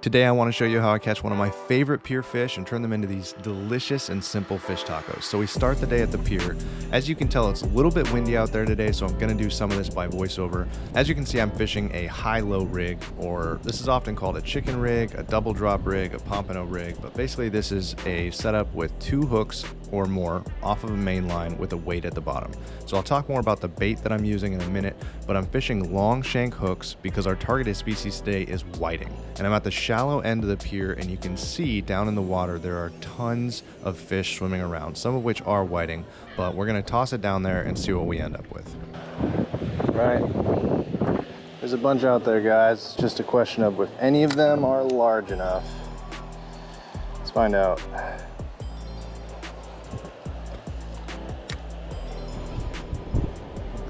Today I want to show you how I catch one of my favorite pier fish and turn them into these delicious and simple fish tacos. So we start the day at the pier. As you can tell, it's a little bit windy out there today, so I'm going to do some of this by voiceover. As you can see, I'm fishing a high-low rig, or this is often called a chicken rig, a double drop rig, a pompano rig, but basically this is a setup with 2 hooks or more off of a main line with a weight at the bottom. So I'll talk more about the bait that I'm using in a minute, but I'm fishing long shank hooks because our targeted species today is whiting. And I'm at the shallow end of the pier, and you can see down in the water there are tons of fish swimming around, some of which are whiting, but we're gonna toss it down there and see what we end up with. Right, there's a bunch out there, guys. It's just a question of if any of them are large enough. Let's find out.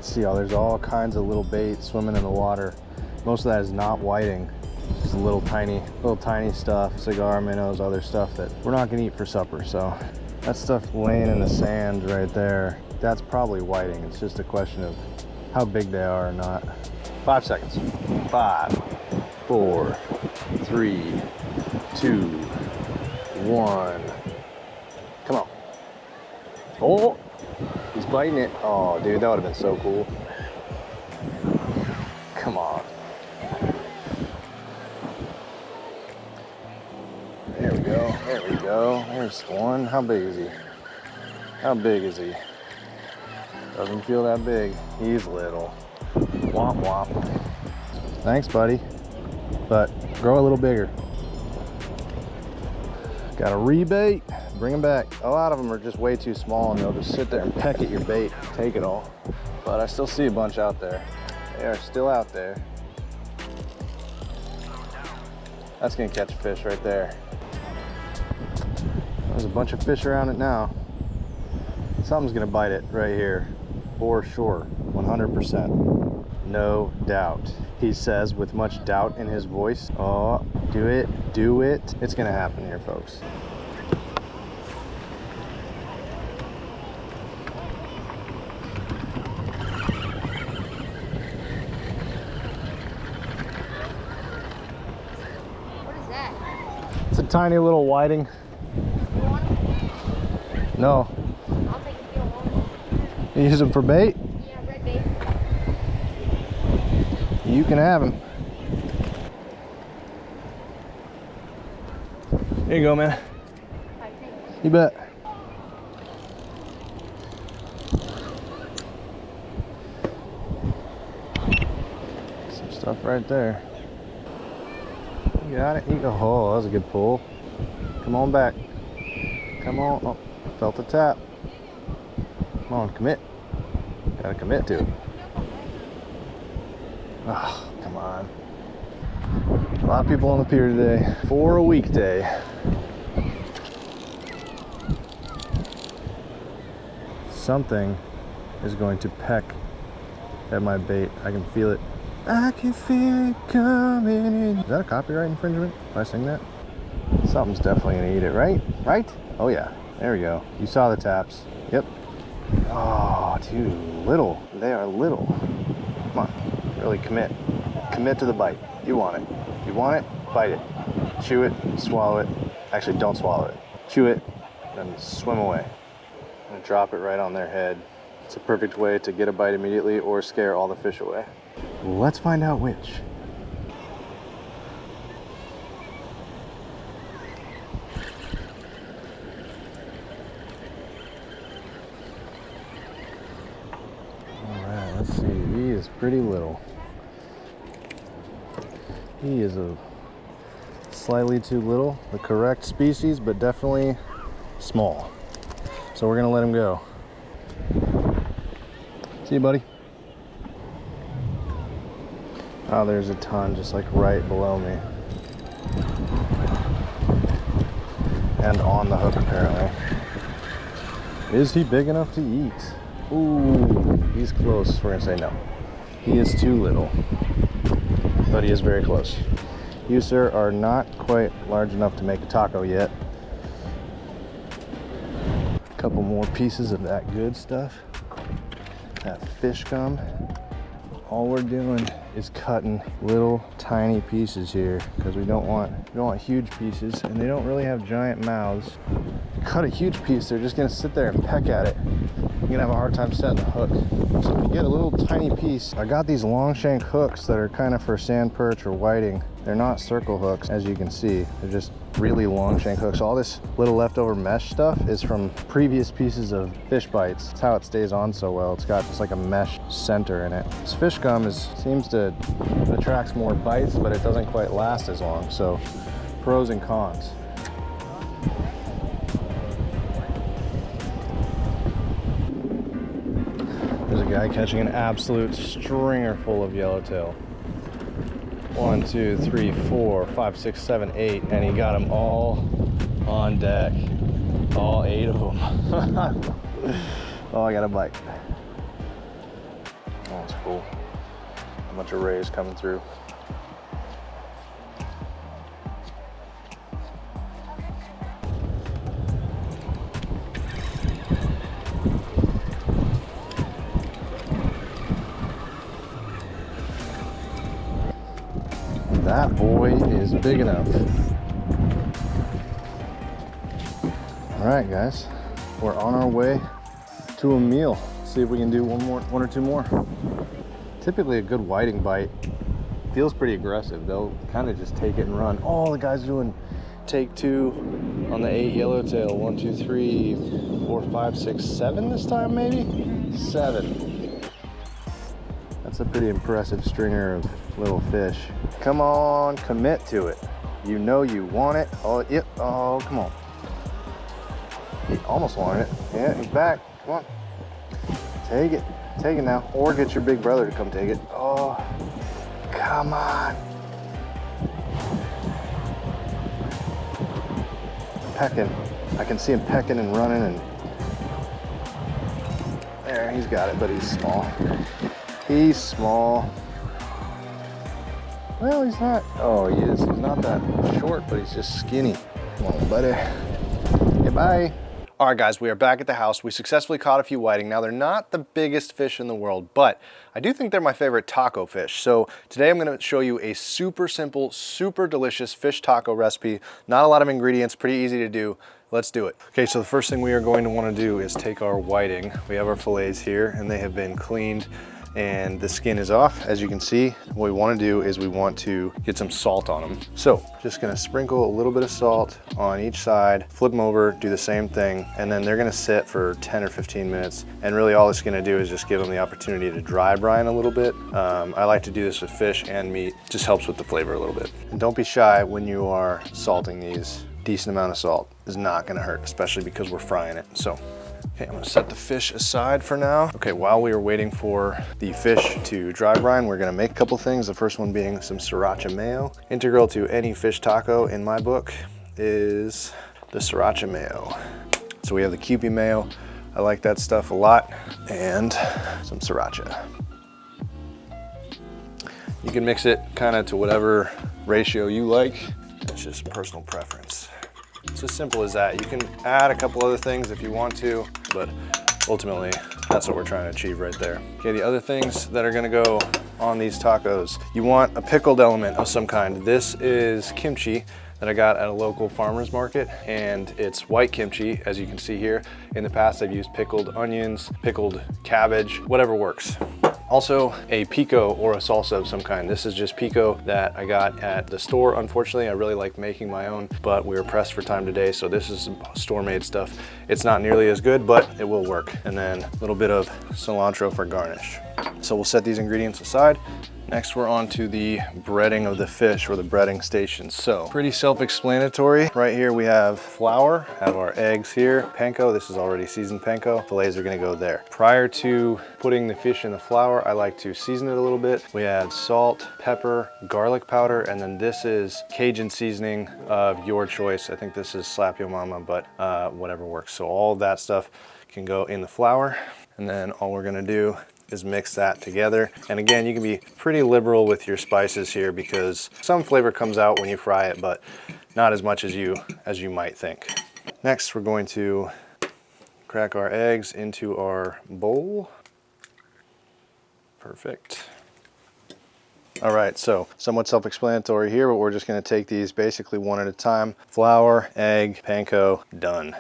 See how there's all kinds of little bait swimming in the water. Most of that is not whiting, just little tiny stuff, cigar minnows, other stuff that we're not gonna eat for supper. So that stuff laying in the sand right there, that's probably whiting. It's just a question of how big they are or not. 5 seconds. 5, 4, 3, 2, 1. Come on. Oh! He's biting it. Oh, dude, that would have been so cool. Come on. There we go. There we go. There's one. How big is he? How big is he? Doesn't feel that big. He's little. Womp womp. Thanks, buddy. But grow a little bigger. Got a rebait. Bring them back. A lot of them are just way too small and they'll just sit there and peck at your bait, take it all. But I still see a bunch out there. They are still out there. That's gonna catch a fish right there. There's a bunch of fish around it now. Something's gonna bite it right here, for sure, 100%. No doubt. He says with much doubt in his voice. Oh, do it, do it. It's gonna happen here, folks. It's a tiny little whiting. You want them? No. I'll take it if you don't want them. You use them for bait? Yeah, red bait. You can have them. There you go, man. You bet. Some stuff right there. You got it. You go. Oh, that was a good pull. Come on back. Come on. Oh, felt the tap. Come on, commit. Gotta commit to it. Oh, come on. A lot of people on the pier today for a weekday. Something is going to peck at my bait. I can feel it. I can feel it coming in. Is that a copyright infringement if I sing that? Something's definitely gonna eat it, right? Right? Oh yeah, there we go. You saw the taps. Yep. Oh, dude, little. They are little. Come on, really commit. Commit to the bite. You want it. You want it, bite it. Chew it, swallow it. Actually, don't swallow it. Chew it, then swim away. I'm gonna drop it right on their head. It's a perfect way to get a bite immediately or scare all the fish away. Let's find out which. All right, let's see. He is pretty little. He is a slightly too little, the correct species, but definitely small. So we're gonna let him go. See you, buddy. Oh, there's a ton just like right below me. And on the hook, apparently. Is he big enough to eat? Ooh, he's close. We're gonna say no. He is too little, but he is very close. You, sir, are not quite large enough to make a taco yet. A couple more pieces of that good stuff. That fish gum. All we're doing is cutting little tiny pieces here because we don't want huge pieces, and they don't really have giant mouths. Cut a huge piece, they're just gonna sit there and peck at it. You're gonna have a hard time setting the hook. So if you get a little tiny piece, I got these long shank hooks that are kind of for sand perch or whiting. They're not circle hooks, as you can see. They're just really long shank hooks. All this little leftover mesh stuff is from previous pieces of fish bites. That's how it stays on so well. It's got just like a mesh center in it. This fish gum seems to attracts more bites, but it doesn't quite last as long. So pros and cons. There's a guy catching an absolute stringer full of yellowtail. 1, 2, 3, 4, 5, 6, 7, 8, and he got them all on deck. All 8 of them. Oh, I got a bite. Oh, that's cool. A bunch of rays coming through. That boy is big enough. All right, guys, we're on our way to a meal. See if we can do one or two more. Typically a good whiting bite feels pretty aggressive. They'll kind of just take it and run. Oh, the guy's doing take 2 on the 8 yellowtail. 1, 2, 3, 4, 5, 6, 7 this time, maybe? 7. That's a pretty impressive stringer of little fish. Come on, commit to it. You know you want it. Oh, yep. Oh, come on. He almost wanted it. Yeah, he's back. Come on. Take it. Take it now. Or get your big brother to come take it. Oh, come on. Pecking. I can see him pecking and running, and there, he's got it, but he's small. He's small. Well, he's not. Oh, he is. He's not that short, but he's just skinny. Come on, buddy. Okay, bye. All right, guys, we are back at the house. We successfully caught a few whiting. Now, they're not the biggest fish in the world, but I do think they're my favorite taco fish. So today I'm gonna show you a super simple, super delicious fish taco recipe. Not a lot of ingredients, pretty easy to do. Let's do it. Okay, so the first thing we are going to wanna do is take our whiting. We have our fillets here, and they have been cleaned and the skin is off. As you can see, what we want to do is we want to get some salt on them. So just gonna sprinkle a little bit of salt on each side, flip them over, do the same thing, and then they're gonna sit for 10 or 15 minutes. And really all it's gonna do is just give them the opportunity to dry brine a little bit. I like to do this with fish and meat. Just helps with the flavor a little bit. And don't be shy when you are salting these. Decent amount of salt is not gonna hurt, especially because we're frying it. So okay, I'm gonna set the fish aside for now. Okay, while we are waiting for the fish to dry brine, we're gonna make a couple things. The first one being some sriracha mayo. Integral to any fish taco in my book is the sriracha mayo. So we have the Kewpie mayo. I like that stuff a lot. And some sriracha. You can mix it kind of to whatever ratio you like. It's just personal preference. It's as simple as that. You can add a couple other things if you want to, but ultimately that's what we're trying to achieve right there. Okay, the other things that are gonna go on these tacos, you want a pickled element of some kind. This is kimchi that I got at a local farmer's market, and it's white kimchi, as you can see here. In the past, I've used pickled onions, pickled cabbage, whatever works. Also a pico or a salsa of some kind. This is just pico that I got at the store. Unfortunately, I really like making my own, but we were pressed for time today, so this is store-made stuff. It's not nearly as good, but it will work. And then a little bit of cilantro for garnish. So we'll set these ingredients aside. Next, we're on to the breading of the fish, or the breading station. So pretty self-explanatory. Right here we have flour, have our eggs here. Panko, this is already seasoned panko. Fillets are gonna go there. Prior to putting the fish in the flour, I like to season it a little bit. We add salt, pepper, garlic powder, and then this is Cajun seasoning of your choice. I think this is Slap Yo Mama, but whatever works. So all of that stuff can go in the flour. And then all we're gonna do is mix that together. And again, you can be pretty liberal with your spices here because some flavor comes out when you fry it, but not as much as you might think. Next, we're going to crack our eggs into our bowl. Perfect. All right, so somewhat self-explanatory here, but we're just gonna take these basically one at a time. Flour, egg, panko, done.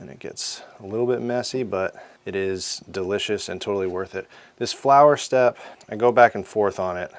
And it gets a little bit messy, but it is delicious and totally worth it. This flour step, I go back and forth on it.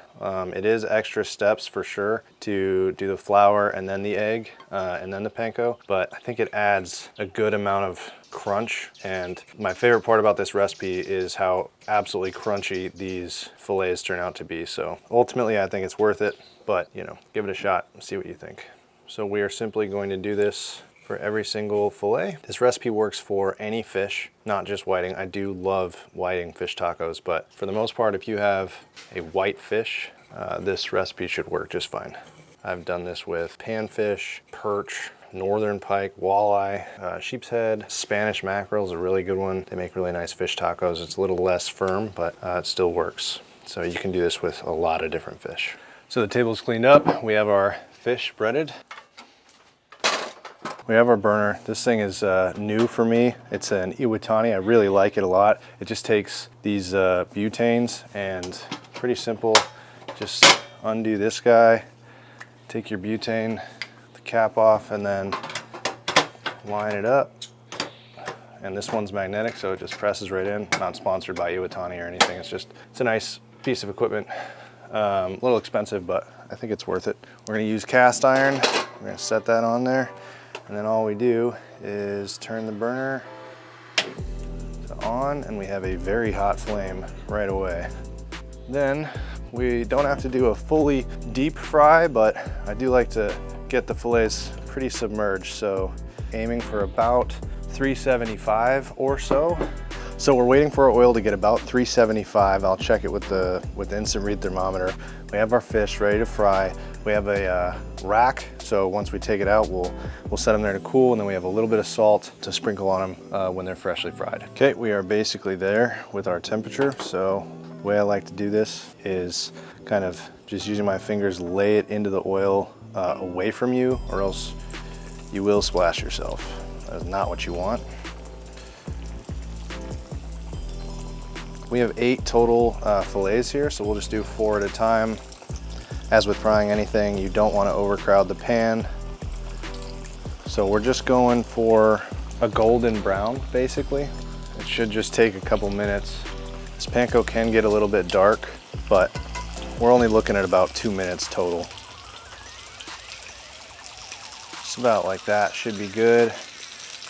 It is extra steps for sure to do the flour and then the egg and then the panko, but I think it adds a good amount of crunch. And my favorite part about this recipe is how absolutely crunchy these fillets turn out to be. So ultimately, I think it's worth it, but you know, give it a shot and see what you think. So we are simply going to do this for every single fillet. This recipe works for any fish, not just whiting. I do love whiting fish tacos, but for the most part, if you have a white fish, this recipe should work just fine. I've done this with panfish, perch, northern pike, walleye, sheep's head. Spanish mackerel is a really good one. They make really nice fish tacos. It's a little less firm, but it still works. So you can do this with a lot of different fish. So the table's cleaned up. We have our fish breaded. We have our burner. This thing is new for me. It's an Iwatani. I really like it a lot. It just takes these butanes and pretty simple. Just undo this guy, take your butane, the cap off, and then line it up. And this one's magnetic, so it just presses right in. Not sponsored by Iwatani or anything. It's a nice piece of equipment. A little expensive, but I think it's worth it. We're gonna use cast iron. We're gonna set that on there. And then all we do is turn the burner to on, and we have a very hot flame right away. Then we don't have to do a fully deep fry, but I do like to get the fillets pretty submerged. So aiming for about 375 or so. So we're waiting for our oil to get about 375. I'll check it with the instant read thermometer. We have our fish ready to fry. We have a rack, so once we take it out, we'll set them there to cool, and then we have a little bit of salt to sprinkle on them when they're freshly fried. Okay, we are basically there with our temperature. So the way I like to do this is kind of just using my fingers, lay it into the oil away from you, or else you will splash yourself. That is not what you want. We have 8 total fillets here, so we'll just do 4 at a time. As with frying anything, you don't want to overcrowd the pan. So we're just going for a golden brown, basically. It should just take a couple minutes. This panko can get a little bit dark, but we're only looking at about 2 minutes total. Just about like that should be good.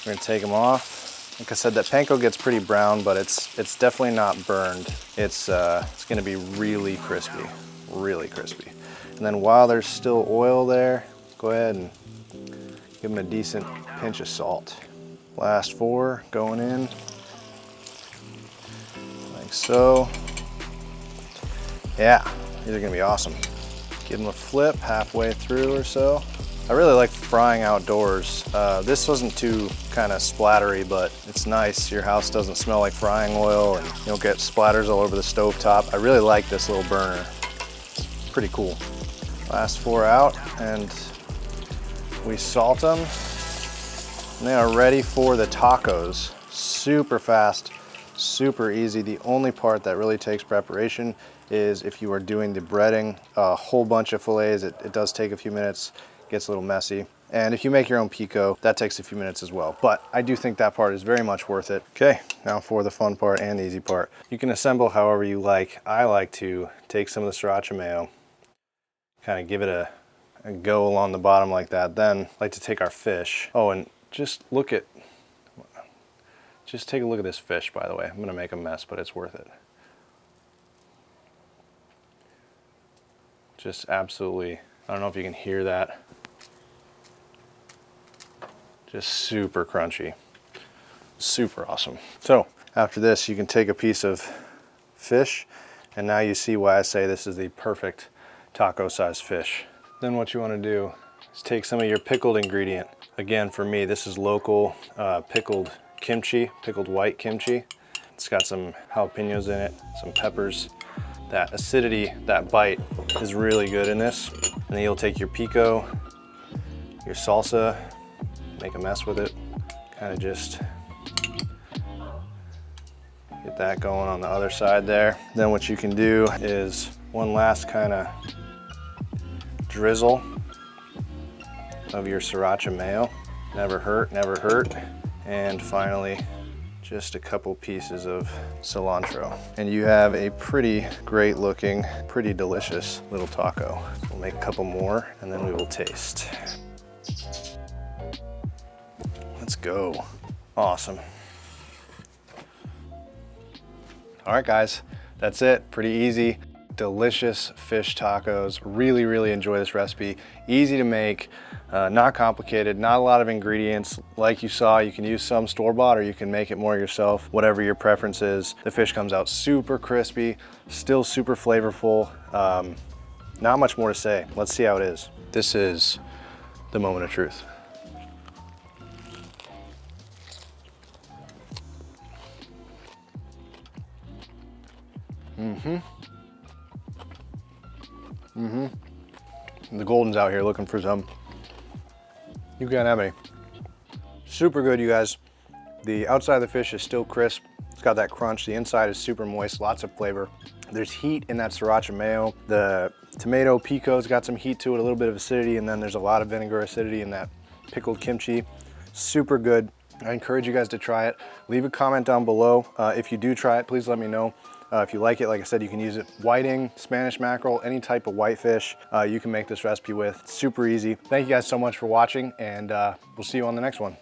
We're gonna take them off. Like I said, that panko gets pretty brown, but it's definitely not burned. It's gonna be really crispy, really crispy. And then while there's still oil there, go ahead and give them a decent pinch of salt. Last 4 going in, like so. Yeah, these are gonna be awesome. Give them a flip halfway through or so. I really like frying outdoors. This wasn't too kind of splattery, but it's nice. Your house doesn't smell like frying oil, and you don't get splatters all over the stove top. I really like this little burner. It's pretty cool. Last 4 out, and we salt them. And they are ready for the tacos. Super fast, super easy. The only part that really takes preparation is if you are doing the breading. A whole bunch of fillets, it does take a few minutes. Gets a little messy. And if you make your own pico, that takes a few minutes as well. But I do think that part is very much worth it. Okay, now for the fun part and the easy part. You can assemble however you like. I like to take some of the sriracha mayo, kind of give it a go along the bottom like that. Then I like to take our fish. Oh, and just take a look at this fish, by the way. I'm gonna make a mess, but it's worth it. Just absolutely, I don't know if you can hear that. Just super crunchy, super awesome. So after this, you can take a piece of fish, and now you see why I say this is the perfect taco size fish. Then what you want to do is take some of your pickled ingredient. Again, for me, this is local pickled kimchi, pickled white kimchi. It's got some jalapenos in it, some peppers. That acidity, that bite is really good in this. And then you'll take your pico, your salsa, make a mess with it, kind of just get that going on the other side there. Then what you can do is One last kind of drizzle of your sriracha mayo. Never hurt, never hurt. And finally, just a couple pieces of cilantro. And you have a pretty great looking, pretty delicious little taco. We'll make a couple more and then we will taste. Let's go. Awesome. All right, guys, that's it. Pretty easy, delicious fish tacos. Really, really enjoy this recipe. Easy to make, not complicated, not a lot of ingredients. Like you saw, you can use some store-bought or you can make it more yourself, whatever your preference is. The fish comes out super crispy, still super flavorful. Not much more to say. Let's see how it is. This is the moment of truth. The golden's out here looking for some. You can't have any. Super good, you guys. The outside of the fish is still crisp. It's got that crunch. The inside is super moist, lots of flavor. There's heat in that sriracha mayo. The tomato pico's got some heat to it, a little bit of acidity, and then there's a lot of vinegar acidity in that pickled kimchi. Super good. I encourage you guys to try it. Leave a comment down below. If you do try it, please let me know. If you like it, like I said, you can use it whiting, Spanish mackerel, any type of whitefish you can make this recipe with. It's super easy. Thank you guys so much for watching, and we'll see you on the next one.